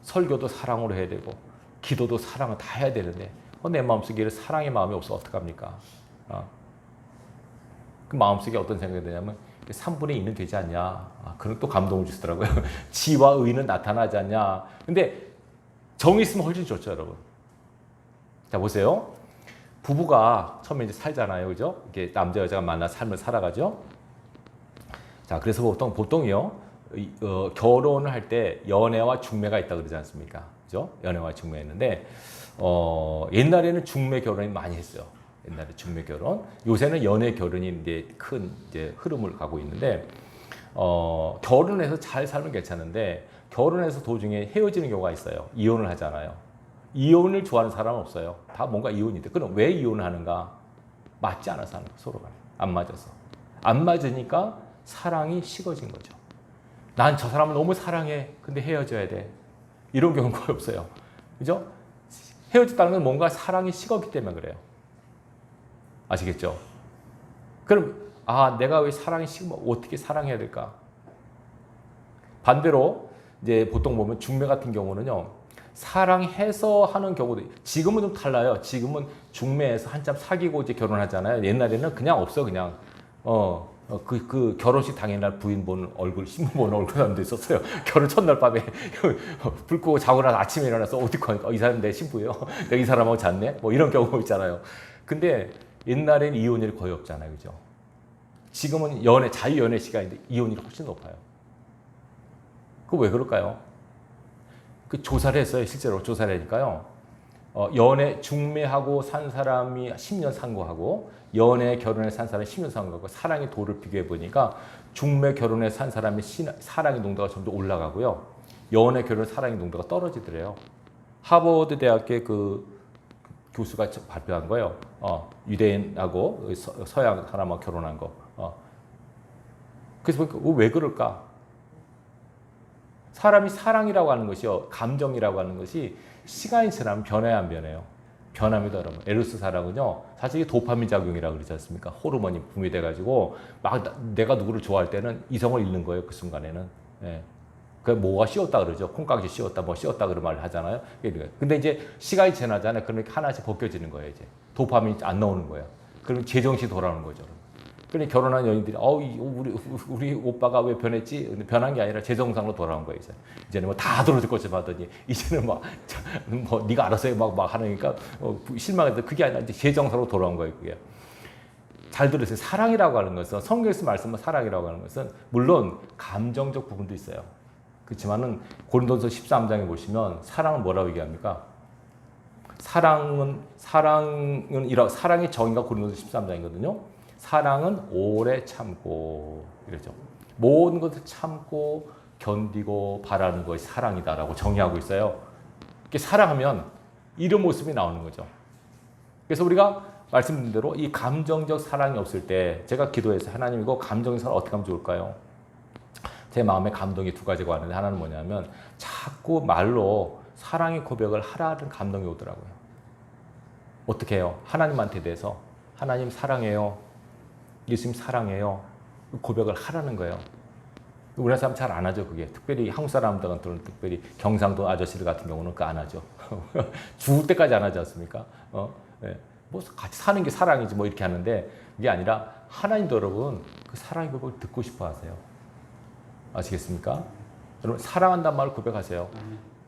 설교도 사랑으로 해야 되고 기도도 사랑을 다 해야 되는데 내 마음속에 사랑의 마음이 없어 어떡합니까? 그 마음속에 어떤 생각이 드냐면 3분의 2는 되지 않냐. 그런 또 감동을 주시더라고요. 지와 의는 나타나지 않냐. 근데 정이 있으면 훨씬 좋죠, 여러분. 자, 보세요. 부부가 처음에 이제 살잖아요. 그죠? 이렇게 남자, 여자가 만나 삶을 살아가죠. 자, 그래서 보통이요. 결혼을 할 때 연애와 중매가 있다 그러지 않습니까? 그죠? 연애와 중매 있는데, 옛날에는 중매 결혼이 많이 했어요. 옛날에 중매 결혼. 요새는 연애 결혼이 이제 큰 흐름을 가고 있는데, 결혼해서 잘 살면 괜찮은데, 결혼해서 도중에 헤어지는 경우가 있어요. 이혼을 하잖아요. 이혼을 좋아하는 사람은 없어요. 다 뭔가 이혼이 돼. 그럼 왜 이혼을 하는가? 맞지 않아서 하는 거예요. 서로가. 안 맞아서. 안 맞으니까 사랑이 식어진 거죠. 난 저 사람을 너무 사랑해. 근데 헤어져야 돼. 이런 경우가 거의 없어요. 그죠? 헤어졌다는 건 뭔가 사랑이 식었기 때문에 그래요. 아시겠죠? 그럼 내가 왜 사랑이 식으면 어떻게 사랑해야 될까? 반대로 이제 보통 보면 중매 같은 경우는요. 사랑해서 하는 경우도 지금은 좀 달라요. 지금은 중매에서 한참 사귀고 이제 결혼하잖아요. 옛날에는 그냥 없어 그냥 그 결혼식 당일날 부인 보는 얼굴, 신부 보는 얼굴 사람도 있었어요. 결혼 첫날 밤에 불 끄고 자고 나서 아침에 일어나서 어디 가니까 이 사람 내 신부예요. 내가 이 사람하고 잤네. 뭐 이런 경우 있잖아요. 근데 옛날에는 이혼율이 거의 없잖아요, 그죠? 지금은 자유 연애 시간인데 이혼율이 훨씬 높아요. 그 왜 그럴까요? 그 조사를 했어요. 실제로 조사를 하니까요. 연애 중매하고 산 사람이 10년 산 거하고 연애 결혼에 산 사람이 10년 산 거하고 사랑의 도를 비교해 보니까 중매 결혼에 산 사람의 사랑의 농도가 점점 올라가고요. 연애 결혼 사랑의 농도가 떨어지더래요. 하버드 대학의 그 교수가 발표한 거예요. 유대인하고 서양 사람하고 결혼한 거. 그래서 보니까 왜 그럴까? 사람이 사랑이라고 하는 것이요, 감정이라고 하는 것이 시간이 지나면 변해 안 변해요? 변합니다, 여러분. 에로스 사랑은요, 사실 이게 도파민 작용이라고 그러지 않습니까? 호르몬이 분비돼가지고 막 내가 누구를 좋아할 때는 이성을 잃는 거예요, 그 순간에는. 예. 그 뭐가 씌웠다 그러죠. 콩깍지 씌웠다, 뭐 씌웠다 그런 말을 하잖아요. 근데 이제 시간이 지나잖아요. 그러니까 하나씩 벗겨지는 거예요, 이제. 도파민이 안 나오는 거예요. 그러면 제정신이 돌아오는 거죠. 그러니 결혼한 연인들이 우리 오빠가 왜 변했지? 근데 변한 게 아니라 제 정상으로 돌아온 거예요. 이제는 뭐 다 들어줄 것좀 하더니 이제는 뭐 네가 알아서 해 막 하니까 실망해서 그게 아니라 이제 제 정상으로 돌아온 거예요. 그게. 잘 들으세요. 사랑이라고 하는 것은 성경에서 말씀한 사랑이라고 하는 것은 물론 감정적 부분도 있어요. 그렇지만은 고린도서 13장에 보시면 사랑은 뭐라고 얘기합니까? 사랑의 정의가 고린도서 13장이거든요. 사랑은 오래 참고 이러죠. 모든 것을 참고 견디고 바라는 것이 사랑이다라고 정의하고 있어요. 이렇게 사랑하면 이런 모습이 나오는 거죠. 그래서 우리가 말씀드린 대로 이 감정적 사랑이 없을 때 제가 기도해서 하나님 이거 감정적 사랑 어떻게 하면 좋을까요? 제 마음에 감동이 두 가지가 왔는데 하나는 뭐냐면 자꾸 말로 사랑의 고백을 하라는 감동이 오더라고요. 어떻게 해요? 하나님한테 대해서 하나님 사랑해요. 예수님 사랑해요. 고백을 하라는 거예요. 우리나라 사람 잘 안 하죠, 그게. 특별히 한국 사람들은 특별히 경상도 아저씨들 같은 경우는 그거 안 하죠. 죽을 때까지 안 하지 않습니까? 네. 뭐 같이 사는 게 사랑이지 뭐 이렇게 하는데 이게 아니라 하나님도 여러분 그 사랑의 고백을 듣고 싶어 하세요. 아시겠습니까? 여러분 사랑한다는 말을 고백하세요.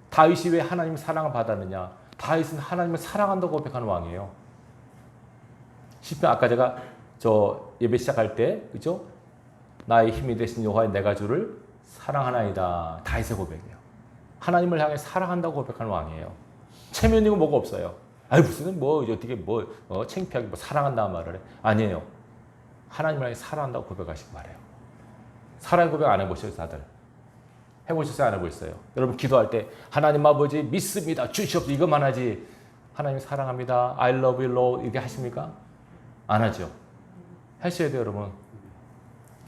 다윗이 왜 하나님의 사랑을 받았느냐? 다윗은 하나님을 사랑한다고 고백하는 왕이에요. 시편 아까 제가 예배 시작할 때 그죠? 나의 힘이 되신 여호와의 내가 주를 사랑하나이다. 다윗의 고백이에요. 하나님을 향해 사랑한다고 고백하는 왕이에요. 체면이고 뭐가 없어요. 아니 무슨 어떻게 창피하게 사랑한다는 말을 해? 아니에요. 하나님을 향해 사랑한다고 고백하시고 말해요. 사랑의 고백 안 해보셨어요, 다들? 해보셨어요, 안 해보셨어요? 여러분 기도할 때 하나님 아버지 믿습니다. 주시옵소서 이것만 하지. 하나님 사랑합니다. I love you, Lord 이렇게 하십니까? 안 하죠. 하셔야 돼요, 여러분.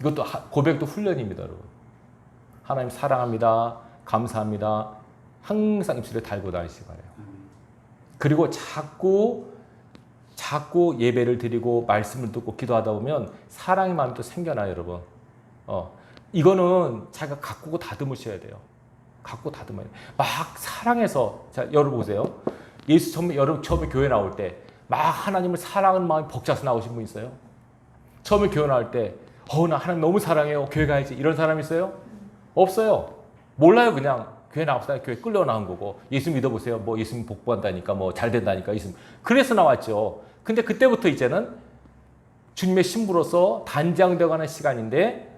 이것도 고백도 훈련입니다, 여러분. 하나님 사랑합니다. 감사합니다. 항상 입술에 달고 다니시기 바래요. 그리고 자꾸 예배를 드리고 말씀을 듣고 기도하다 보면 사랑의 마음이 또 생겨나요, 여러분. 이거는 자기가 가꾸고 다듬으셔야 돼요. 가꾸고 다듬어야 돼요. 막 사랑해서, 자, 여러분 보세요. 여러분 처음에 교회 나올 때 막 하나님을 사랑하는 마음이 벅차서 나오신 분 있어요? 처음에 교회 나올 때, 나 하나님 너무 사랑해요. 교회 가야지. 이런 사람 있어요? 없어요. 몰라요, 그냥. 교회 나왔다 교회 끌려 나온 거고. 예수 믿어보세요. 뭐 예수님 복구한다니까, 뭐 잘 된다니까. 예수. 그래서 나왔죠. 근데 그때부터 이제는 주님의 신부로서 단장되어가는 시간인데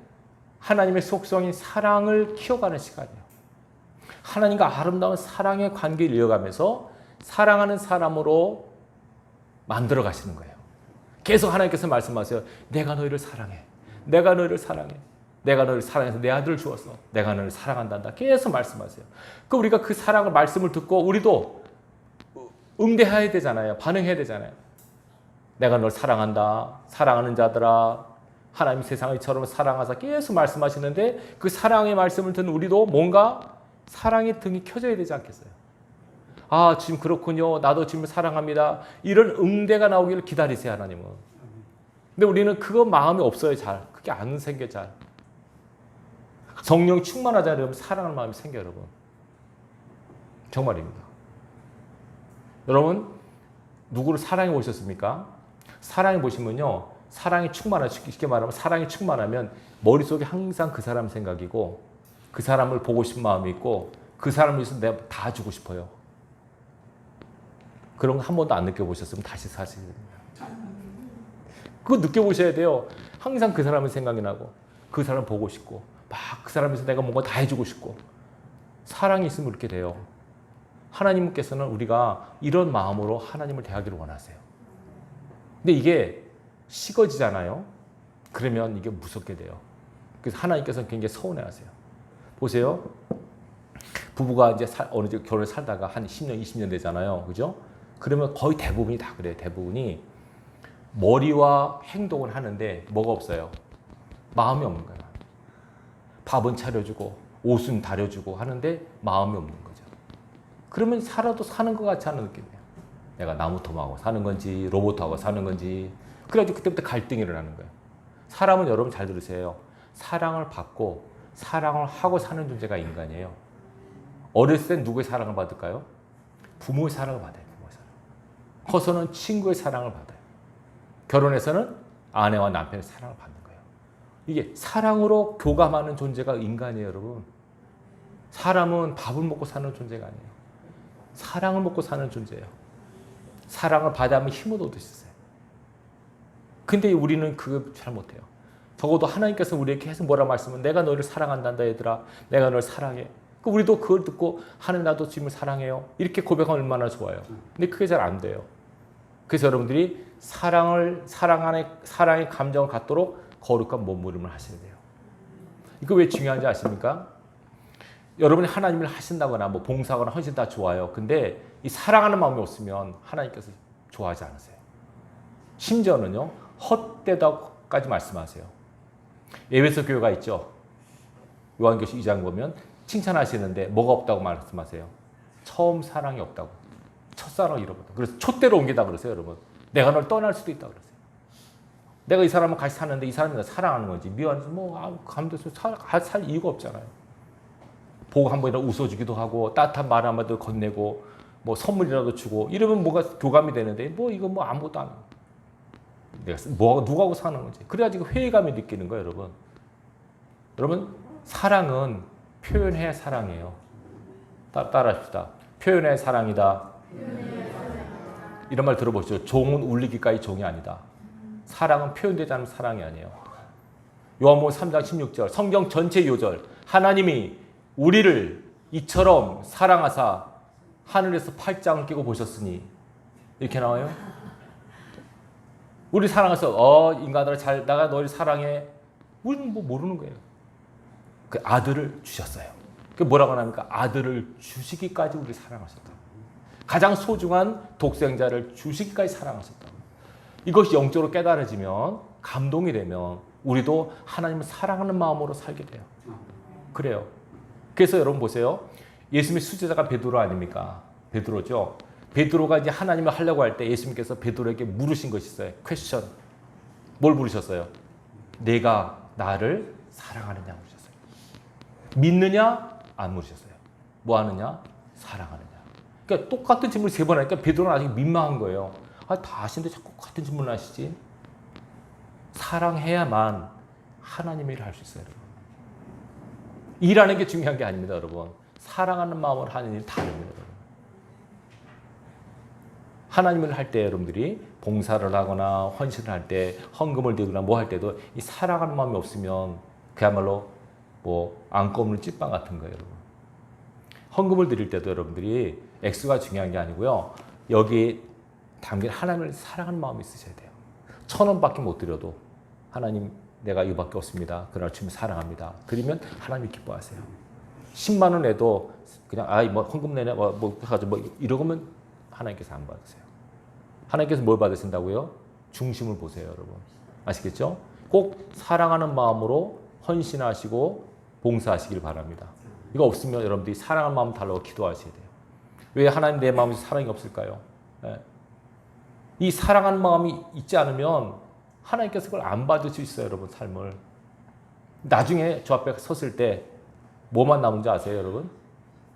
하나님의 속성인 사랑을 키워가는 시간이에요. 하나님과 아름다운 사랑의 관계를 이어가면서 사랑하는 사람으로 만들어 가시는 거예요. 계속 하나님께서 말씀하세요. 내가 너희를 사랑해. 내가 너희를 사랑해. 내가 너희를 사랑해서 내 아들을 주었어. 내가 너희를 사랑한단다. 계속 말씀하세요. 그 우리가 그 사랑을 말씀을 듣고 우리도 응대해야 되잖아요. 반응해야 되잖아요. 내가 널 사랑한다. 사랑하는 자들아. 하나님 세상을 이처럼 사랑하사 계속 말씀하시는데 그 사랑의 말씀을 듣는 우리도 뭔가 사랑의 등이 켜져야 되지 않겠어요? 아, 지금 그렇군요. 나도 지금 사랑합니다. 이런 응대가 나오기를 기다리세요, 하나님은. 근데 우리는 그거 마음이 없어요, 잘. 그게 안 생겨, 잘. 성령 충만하지 않으면 사랑할 마음이 생겨요, 여러분. 정말입니다. 여러분, 누구를 사랑해 보셨습니까? 사랑해 보시면요. 사랑이 쉽게 말하면 사랑이 충만하면 머릿속에 항상 그 사람 생각이고 그 사람을 보고 싶은 마음이 있고 그 사람을 위해서 내가 다 주고 싶어요. 그런 거 한 번도 안 느껴보셨으면 다시 사셔야 됩니다. 그거 느껴보셔야 돼요. 항상 그 사람의 생각이 나고 그 사람 보고 싶고 막 그 사람에서 내가 뭔가 다 해주고 싶고 사랑이 있으면 그렇게 돼요. 하나님께서는 우리가 이런 마음으로 하나님을 대하기를 원하세요. 근데 이게 식어지잖아요. 그러면 이게 무섭게 돼요. 그래서 하나님께서는 굉장히 서운해하세요. 보세요. 부부가 이제 어느 정도 결혼을 살다가 한 10년, 20년 되잖아요. 그죠? 그러면 거의 대부분이 다 그래요. 대부분이 머리와 행동을 하는데 뭐가 없어요? 마음이 없는 거예요. 밥은 차려주고 옷은 다려주고 하는데 마음이 없는 거죠. 그러면 살아도 사는 것 같지 않은 느낌이에요. 내가 나무토마하고 사는 건지 로봇하고 사는 건지. 그래가지고 그때부터 갈등이 일어나는 거예요. 사람은 여러분 잘 들으세요. 사랑을 받고 사랑을 하고 사는 존재가 인간이에요. 어렸을 땐 누구의 사랑을 받을까요? 부모의 사랑을 받아요. 부모의 사랑. 커서는 친구의 사랑을 받아요. 결혼해서는 아내와 남편의 사랑을 받는 거예요. 이게 사랑으로 교감하는 존재가 인간이에요, 여러분. 사람은 밥을 먹고 사는 존재가 아니에요. 사랑을 먹고 사는 존재예요. 사랑을 받으면 힘을 얻을 수 있어요. 근데 우리는 그걸 잘 못해요. 적어도 하나님께서 우리에게 계속 뭐라 말씀은 내가 너를 사랑한단다 얘들아. 내가 너를 사랑해. 우리도 그걸 듣고 하나님 나도 주님을 사랑해요. 이렇게 고백하면 얼마나 좋아요. 근데 그게 잘 안 돼요. 그래서 여러분들이 사랑의 감정을 갖도록 거룩한 몸부림을 하셔야 돼요. 이거 왜 중요한지 아십니까? 여러분이 하나님을 하신다거나 뭐 봉사하거나 헌신 다 좋아요. 근데 이 사랑하는 마음이 없으면 하나님께서 좋아하지 않으세요. 심지어는요, 헛되다까지 말씀하세요. 에베소 교회가 있죠. 요한계시 2장 보면 칭찬하시는데 뭐가 없다고 말씀하세요? 처음 사랑이 없다고. 첫사랑을 잃어버렸다. 그래서 촛대로 옮기다 그러세요, 여러분. 내가 널 떠날 수도 있다 그러세요. 내가 이 사람을 같이 사는데 이 사람이 나 사랑하는 건지 미워하는지 감동해서 살 이유가 없잖아요. 보고 한 번이라도 웃어주기도 하고 따뜻한 말 한마디도 건네고 뭐 선물이라도 주고 이러면 뭐가 교감이 되는데 뭐 이거 뭐 아무것도 안 해요. 내가 누구하고 사는 건지. 그래가지고 회의감이 느끼는 거예요, 여러분. 여러분, 사랑은 표현해야 사랑이에요. 따라합시다. 표현해야 사랑이다. 이런 말 들어보시죠. 종은 울리기까지 종이 아니다. 사랑은 표현되지 않는 사랑이 아니에요. 요한복음 3장 16절 성경 전체 요절 하나님이 우리를 이처럼 사랑하사 하늘에서 팔짱을 끼고 보셨으니 이렇게 나와요. 우리 사랑해서 인간들아 잘 내가 너를 사랑해. 우리는 뭐 모르는 거예요. 그 아들을 주셨어요. 그 뭐라고 합니까? 아들을 주시기까지 우리 사랑하셨다. 가장 소중한 독생자를 주시기까지 사랑하셨다. 이것이 영적으로 깨달아지면 감동이 되면 우리도 하나님을 사랑하는 마음으로 살게 돼요. 그래요. 그래서 여러분 보세요. 예수님의 수제자가 베드로 아닙니까? 베드로죠. 베드로가 이제 하나님을 하려고 할 때 예수님께서 베드로에게 물으신 것이 있어요. 퀘스천. 뭘 물으셨어요? 내가 나를 사랑하느냐 물으셨어요. 믿느냐? 안 물으셨어요. 뭐 하느냐? 사랑하느냐. 그러니까 똑같은 질문을 3번 하니까 베드로는 아직 민망한 거예요. 다 아시는데 자꾸 같은 질문을 하시지. 사랑해야만 하나님의 일을 할 수 있어요, 여러분. 일하는 게 중요한 게 아닙니다, 여러분. 사랑하는 마음으로 하는 일이 다릅니다, 여러분. 하나님을 할 때 여러분들이 봉사를 하거나 헌신을 할 때 헌금을 드리거나 뭐 할 때도 이 사랑하는 마음이 없으면 그야말로 뭐 안꺼물은 찐빵 같은 거예요, 여러분. 헌금을 드릴 때도 여러분들이 액수가 중요한 게 아니고요. 여기 담긴 하나님을 사랑하는 마음이 있으셔야 돼요. 1,000원밖에 못 드려도 하나님 내가 이거밖에 없습니다. 그러나 주님 사랑합니다. 그러면 하나님이 기뻐하세요. 10만 원 내도 그냥 뭐 헌금 내냐 뭐 이러면 하나님께서 안 받으세요. 하나님께서 뭘 받으신다고요? 중심을 보세요, 여러분. 아시겠죠? 꼭 사랑하는 마음으로 헌신하시고 봉사하시길 바랍니다. 이거 없으면 여러분들이 사랑하는 마음 달라고 기도하셔야 돼요. 왜 하나님 내 마음에 사랑이 없을까요? 네. 이 사랑하는 마음이 있지 않으면 하나님께서 그걸 안 받을 수 있어요, 여러분, 삶을. 나중에 저 앞에 섰을 때 뭐만 남은지 아세요, 여러분?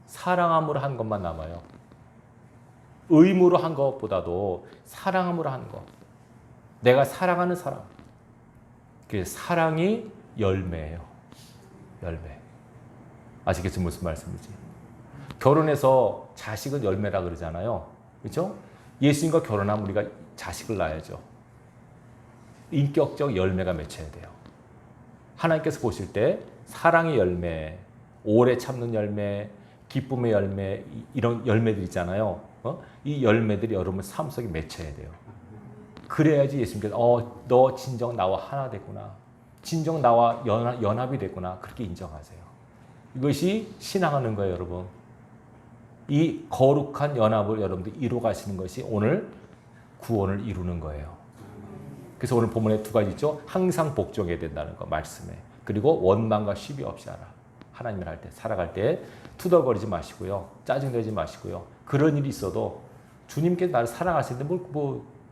사랑함으로 한 것만 남아요. 의무로 한 것보다도 사랑함으로 한 것. 내가 사랑하는 사람. 그 사랑이 열매예요. 열매. 아시겠죠? 무슨 말씀인지. 결혼해서 자식은 열매라 그러잖아요. 그렇죠? 예수님과 결혼하면 우리가 자식을 낳아야죠. 인격적 열매가 맺혀야 돼요. 하나님께서 보실 때 사랑의 열매, 오래 참는 열매, 기쁨의 열매, 이런 열매들 있잖아요. 이 열매들이 여러분 삶 속에 맺혀야 돼요. 그래야지 예수님께서 너 진정 나와 하나 됐구나. 진정 나와 연합이 됐구나. 그렇게 인정하세요. 이것이 신앙하는 거예요, 여러분. 이 거룩한 연합을 여러분들 이루어가시는 것이 오늘 구원을 이루는 거예요. 그래서 오늘 본문에 두 가지 있죠. 항상 복종해야 된다는 거 말씀에. 그리고 원망과 시비 없이 하라. 하나님을 할 때, 살아갈 때 투덜거리지 마시고요. 짜증내지 마시고요. 그런 일이 있어도 주님께서 나를 사랑하시는데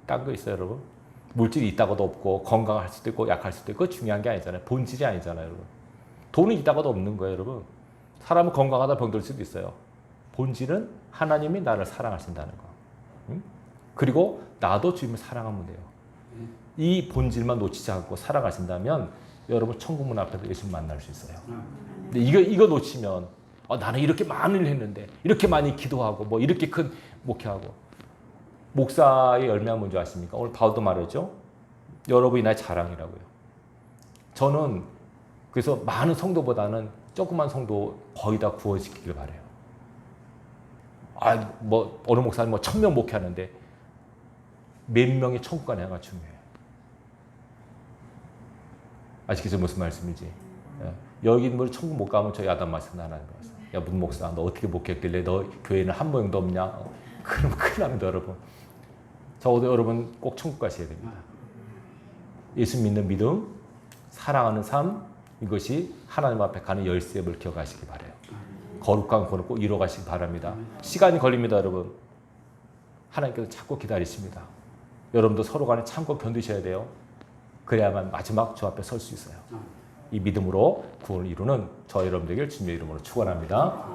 딴 거 있어요, 여러분? 물질이 있다고도 없고 건강할 수도 있고 약할 수도 있고 중요한 게 아니잖아요. 본질이 아니잖아요, 여러분. 돈은 있다고도 없는 거예요, 여러분. 사람은 건강하다 병들 수도 있어요. 본질은 하나님이 나를 사랑하신다는 거. 응? 그리고 나도 주님을 사랑하면 돼요. 이 본질만 놓치지 않고 살아가신다면 여러분 천국 문 앞에서 예수님 만날 수 있어요. 근데 이거 놓치면 나는 이렇게 많은 일을 했는데 이렇게 많이 기도하고 뭐 이렇게 큰 목회하고 목사의 열매가 뭔지 아십니까? 오늘 바울도 말했죠. 여러분이 나의 자랑이라고요. 저는 그래서 많은 성도보다는 조그만 성도 거의 다 구원시키길 바래요. 어느 목사님 1000명 목회하는데 몇 명이 천국 가냐가 중요해요. 아시겠죠? 무슨 말씀인지. 여기 있는 분이 천국 못 가면 저희 아담 말씀 하나님 말씀. 야, 무슨 목사, 너 어떻게 목회했길래 너 교회는 한 명도 없냐? 그러면 큰일 납니다, 여러분. 적어도 여러분 꼭 천국 가셔야 됩니다. 예수 믿는 믿음, 사랑하는 삶, 이것이 하나님 앞에 가는 열쇠를 기억하시기 바라요. 거룩한 구원을 꼭 이루어가시기 바랍니다. 시간이 걸립니다, 여러분. 하나님께서 자꾸 기다리십니다. 여러분도 서로 간에 참고 견디셔야 돼요. 그래야만 마지막 주 앞에 설 수 있어요. 이 믿음으로 구원을 이루는 저 여러분들에게 주님의 이름으로 축원합니다.